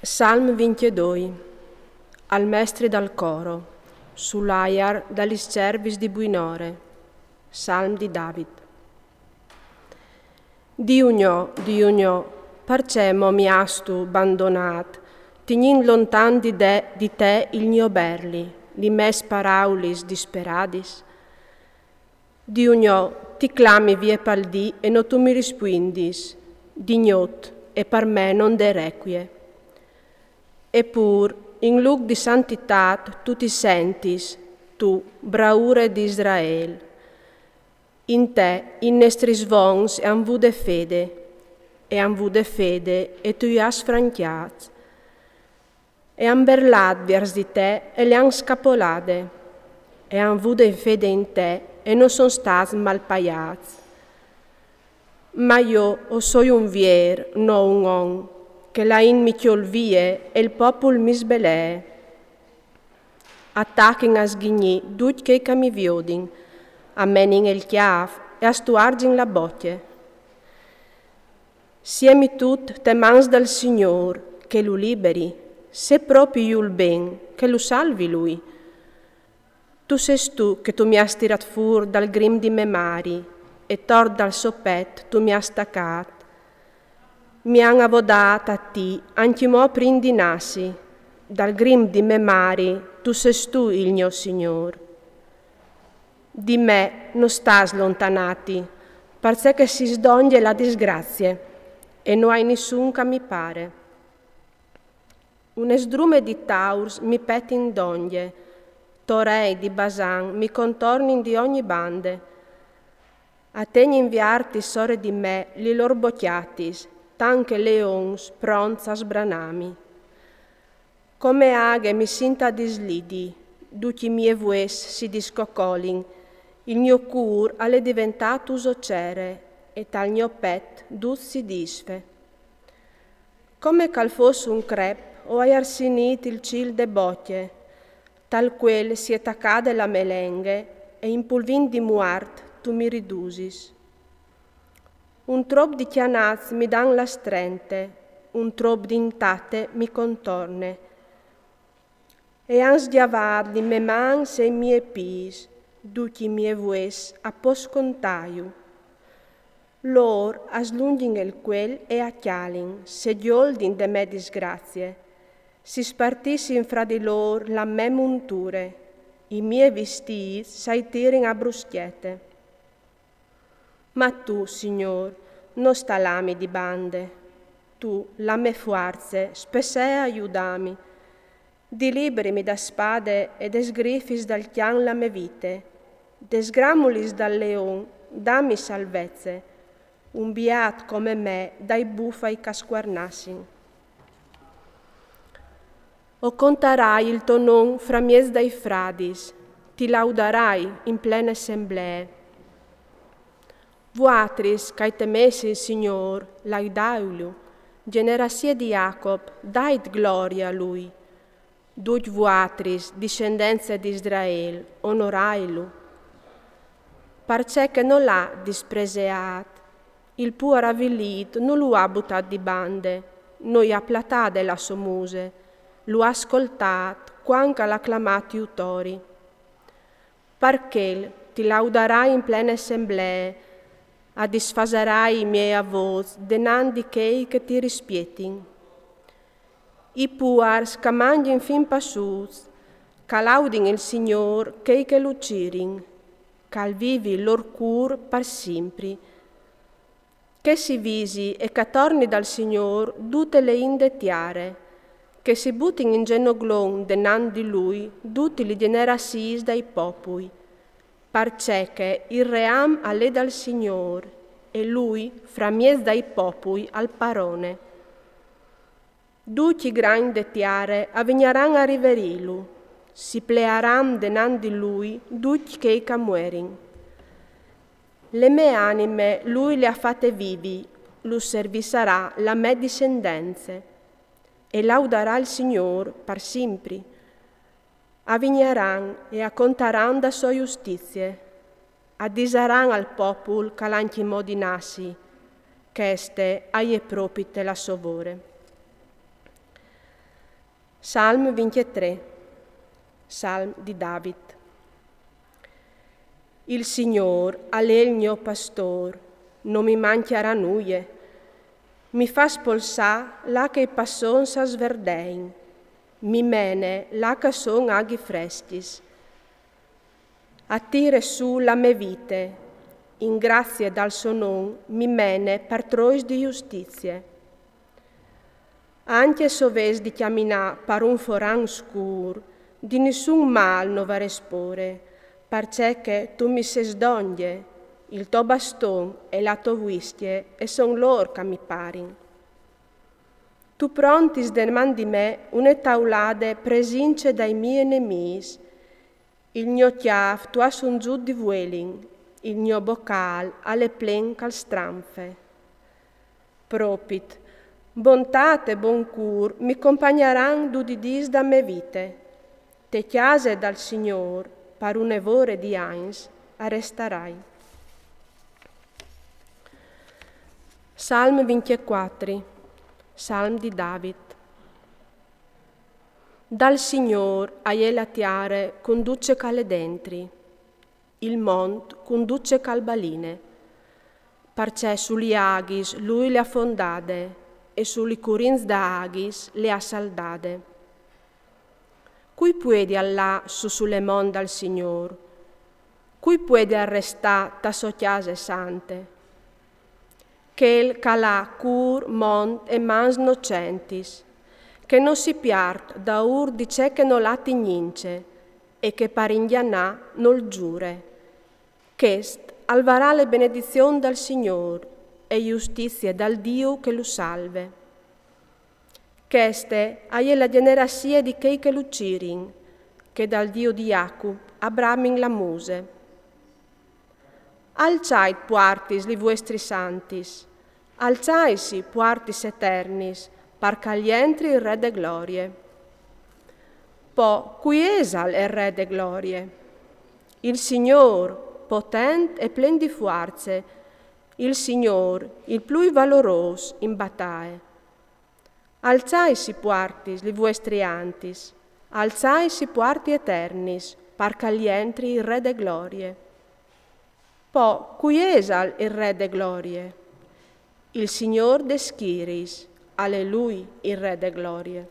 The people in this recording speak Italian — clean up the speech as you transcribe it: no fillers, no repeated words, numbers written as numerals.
Salm 22. Al mestre dal coro, sull'aiar dagli cervis di Buinore. Salm di David. Diugnò, perché mo mi astu abbandonat, tignin lontan di te il mio berli, di mes paraulis disperadis. Diugnò, ti clami vie paldi e non tu mi rispondis, dignot e per me non de requie. Eppur, in luogo di santità, tu ti sentis, tu, braure di Israele. In te, in nostri svons, e anvude fede, e tu has franchiat. E han berlat vers di te, e le han scapolade, e anvude fede in te, e non son stati malpaiati. Ma io o soi un vier, no un on, che la in mi chiolvie e il popol mi sbelee. Attacchen a sghigni dut che mi viodin, a menin il chiaf e a stuargin la bocche. Siemi tut te mans del Signor, che lo liberi, se proprio il ben, che lo salvi lui. Tu sei tu che tu mi has tirat fur dal grim di me mari, e tord dal soppet tu mi has staccat. Mi han avodat a ti, anche mo prindinassi, dal grim di me mari, tu sei tu il mio Signor. Di me non stas lontanati, perché si sdoglie la disgrazia, e non hai nessun che mi pare. Un esdrume di taurs mi petin d'oglie, torei di Basan mi contornin di ogni bande. A te inviarti sore di me li lor bocchiatis, tanche leons pronts a sbranami. Come aghe mi sinta dislidi, duci mie vues si discocolin, il mio cur alle diventato usocere, e tal mio pet dus si disfe. Come cal fosse un crep, o hai arsinit il cil de bocche, tal quel si etacade la melenghe, e in pulvin di muart tu mi ridusis. Un trop di chianaz mi dan la strente, un trop di intate mi contorne. E han sdiavad li me mans e mie pis, duci mie vues a poscontaiu. Lor aslungin il quel e acchialin, se dioldin de me disgrazie. Si spartissin fra di lor la me munture, i mie vestiti s'aitirin a bruschiette. Ma tu, Signor, non stalami di bande. Tu, la me forze, spesse aiutami. Diliberimi da spade e desgrifis dal chian la me vite. Desgramulis dal leon, dammi salvezze. Un biat come me dai bufai casquarnassin. O contarai il tuo nom fra mies dai fradis, ti laudarai in plene assemblee. Vuatris, cae temesi il Signor, laudaiulu, generazie di Jacob, dait gloria a lui. Duc vuatris, discendenza di Israel, onorailu. Parce che non l'ha dispreseat, il può ravvillit, non lo ha buttato di bande, noi ha platade la somuse, lo ha ascoltat, quanca l'ha clamati utori. Perché ti laudarai in plene assemblee, a disfasarai i miei avvoz, denandi chei che ti rispietin. I puars che mangin fin passuz, che laudin il Signor, chei che lo cirin, che vivi lor cur per sempre. Che si visi e che torni dal Signor tutte le indetiare, che si buttin in genoglon denandi lui tutti li generasis dai popui, parce che il ream alle dal Signor, e lui fra mies dai popui al parone. Duci gran detiare avvegnaran a riverilu, si plearan denandi lui duci che muerin. Le mie anime lui le ha fatte vivi, lo servisarà la me discendenze, e laudarà il Signor per sempre. Avvigneran e accontaran da sua giustizie, addisaran al popol che l'anchi modinassi, che este aie propite la sovore. Salmo 23, Salmo di David. Il Signor è il mio pastor, non mi mancherà nulla. Mi fa spolsare là che passon sa sverdein, mi mene là che son aghi freschis. Attire su la mia vita, in grazia dal suo nome mi mene per trois di giustizie. Anche soves di camminare per un foran scuro, di nessun mal non va respore, perché tu mi sei sdoglie, il tuo baston e la tua vistie e son loro che mi parin. Tu prontis deman di me una taulade presince dai miei nemici, il mio chiaf tu has un giù di vuelin, il mio bocal alle plen cal stranfe. Propit, bontate e bon cur mi compagneran d'udidis da me vite, te chiase dal Signor, per un evore di ans, arrestarai. Salmo 24, Salmo di David. Dal Signor a la tiare conduce cale dentri, il mont conduce calbaline, perché sugli aghis lui le ha fondate e sugli curins da aghis le ha saldate. Cui puede allà su sulle mon dal Signor? Cui puede arrestare ta so chiase sante? Chel calà cur, mont e mans nocentis, che non si piart da ur di c'è che non lati nince, e che per indianà non giure. Chest alvarà le benedizioni dal Signor e giustizia dal Dio che lo salve. Queste è la generazione di chei che lo cirin, che dal Dio di Jacob abramin la muse. Alzai puartis li vostri santis, alzaisi puartis eternis, par caglientri il Re de glorie. Po, qui esal il Re de glorie? Il Signor, potent e plen di forze, il Signor, il più valoroso in battaglia. Alzaisi puartis li vostri antis, alzaisi puarti eternis, par caglientri il Re de glorie. Po, qui esal il Re de glorie? Il Signor de schiris, alleluia il Re de glorie.